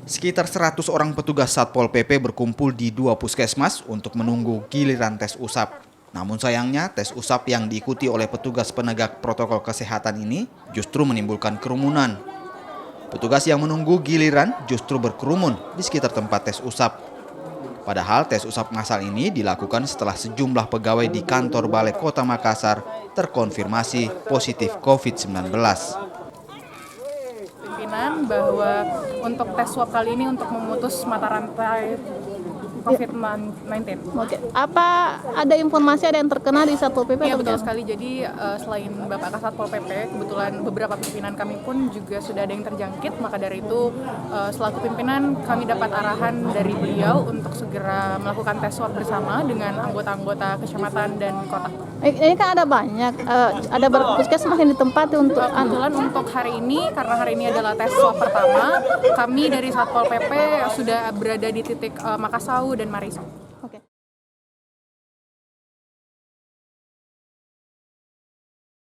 Sekitar 100 orang petugas Satpol PP berkumpul di 2 puskesmas untuk menunggu giliran tes usap. Namun sayangnya, tes usap yang diikuti oleh petugas penegak protokol kesehatan ini justru menimbulkan kerumunan. Petugas yang menunggu giliran justru berkerumun di sekitar tempat tes usap. Padahal tes usap massal ini dilakukan setelah sejumlah pegawai di kantor Balai Kota Makassar terkonfirmasi positif COVID-19. Pimpinan bahwa untuk tes swab kali ini untuk memutus mata rantai COVID-19. Oke. Apa ada informasi ada yang terkena di Satpol PP? Iya betul sekali. Jadi selain Bapak Kasatpol PP, kebetulan beberapa pimpinan kami pun juga sudah ada yang terjangkit. Maka dari itu selaku pimpinan kami dapat arahan dari beliau untuk segera melakukan tes swab bersama dengan anggota-anggota kecamatan dan kota. Ini kan ada banyak, ada puskesmas yang ditempati untuk kebetulan untuk hari ini, karena hari ini adalah tes swab pertama, kami dari Satpol PP sudah berada di titik Makassau dan Marisa.